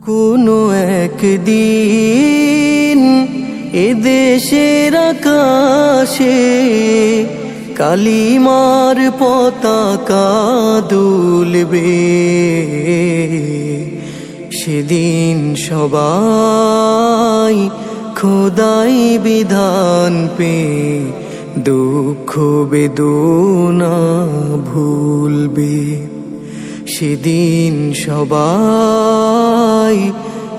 কোনো একদিন এদেশের আকাশে কালিমার পতাকা দুলবে। সেদিন সবাই খোদাই বিধান পে দুঃখ বেদনা ভুলবে। সেদিন সবাই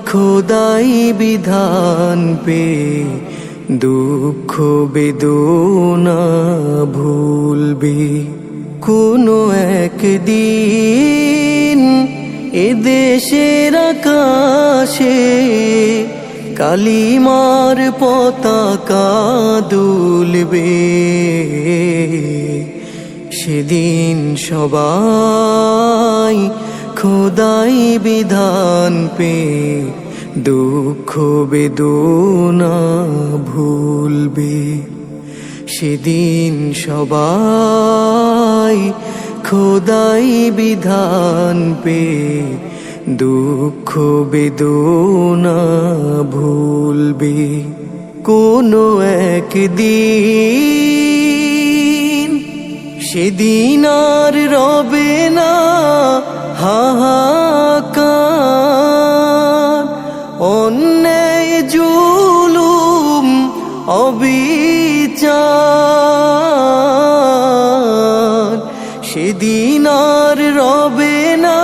খোদাই বিধান পে দুঃখ বেদনা ভুলবে। কোনো একদিন এদেশের আকাশে কালিমার পতাকা দুলবে। সেদিন সবাই খোদাই বিধান পে দুঃখ বেদনা ভুলবে। সেদিন সবাই খোদাই বিধান পে দুঃখ বেদনা ভুলবে। কোনো একদিন সেদিন আর রবে না হাহাকার, অন্যায় জুলুম অবিচার। সেদিন আর রবে না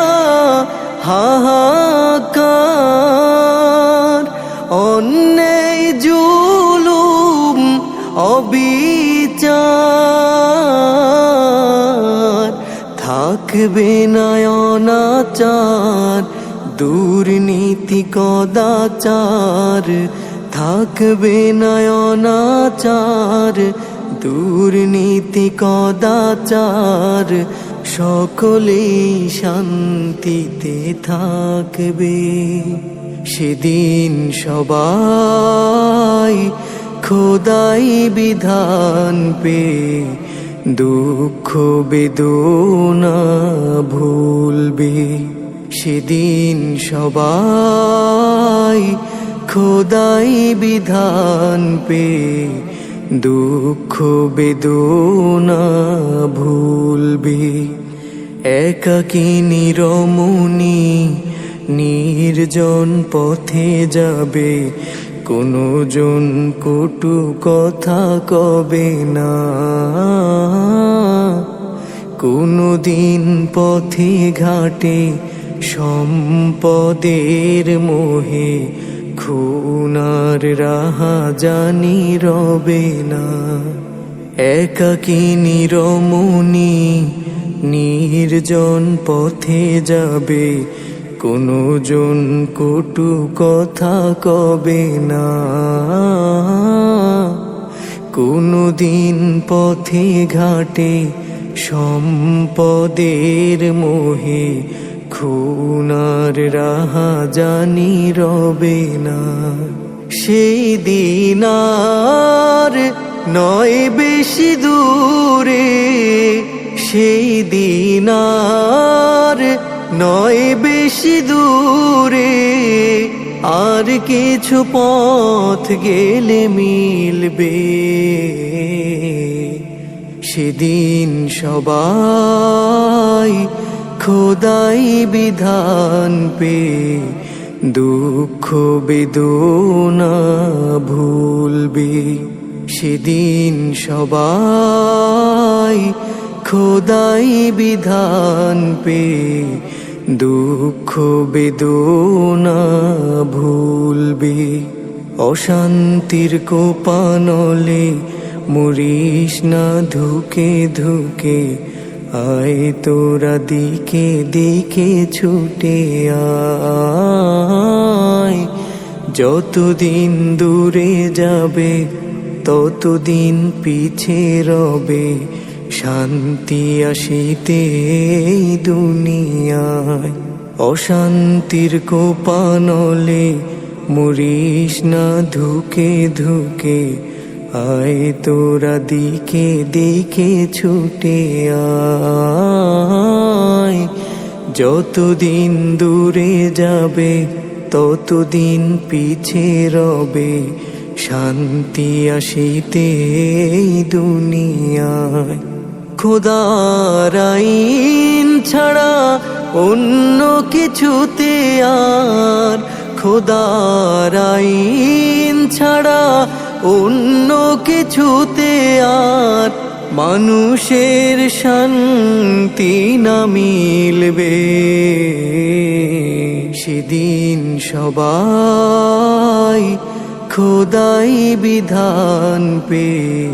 হাহাকার, অন্যায় জুলুম অবিচার। থাকবে না অনাচার দুর্নীতি কদাচার, থাকবে না অনাচার দুর্নীতি কদাচার। সকলেই শান্তিতে থাকবে। সেদিন সবাই খোদাই বিধান পে দুঃখ বেদনা ভুলবে। সেদিন সবাই খোদাই বিধান পে দুঃখ বেদনা ভুলবে। একাকিনী রমণী নির্জন পথে যাবে, কোনো জন কটু কথা কবে না। কোনো দিন পথে ঘাটে সম্পদের মোহে খুনার রাহাজানি রবে না। একাকিনী রমণী নির্জন পথে যাবে, কোনো জন কটু কথা কবে না। কোনো দিন পথে ঘাটে সম্পদের মোহে খুনার রাহাজানি রবে না। সেই দিন আর নয় বেশি দূরে, সেই দিন আর নয় বেশি দূরে। আর কিছু পথ গেলে মিলবে। সেদিন সবাই খোদাই বিধান পে দুঃখ বেদনা ভুলবে। সেদিন সবাই খোদাই বিধান পে দুঃখ বেদনা ভুলবে। অশান্তির কোপানলে মরিস না ধুকে ধুকে, আয় তোরা দিকে দিকে ছুটে আয়। যতদিন দূরে যাবে ততদিন পিছে রবে, শান্তি আসিতে এই দুনিয়ায়। অশান্তির কোপানলে মরিস না ধুকে ধুকে, আয় তোরা দিকে দিকে ছুটে আয়। যতদিন দূরে যাবে ততদিন পিছে রবে শান্তি আসিতে এই দুনিয়ায়। খোদার আইন ছাড়া অন্য কিছুতে আর, খোদার আইন ছাড়া অন্য কিছুতে আর মানুষের শান্তি না মিলবে। সেদিন সবাই খোদাই বিধান পে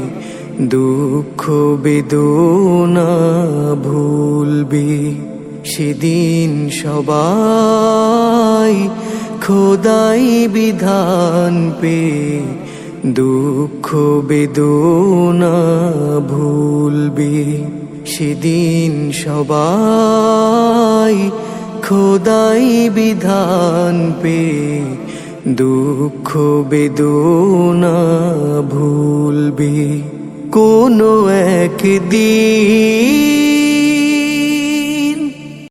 দুঃখ বেদনা ভুলবে। সেদিন সবাই খোদাই বিধান পে দুঃখ বেদনা ভুলবে। সেদিন সবাই খোদাই বিধান পে দুঃখ বেদনা ভুলবে। কোনো একদিন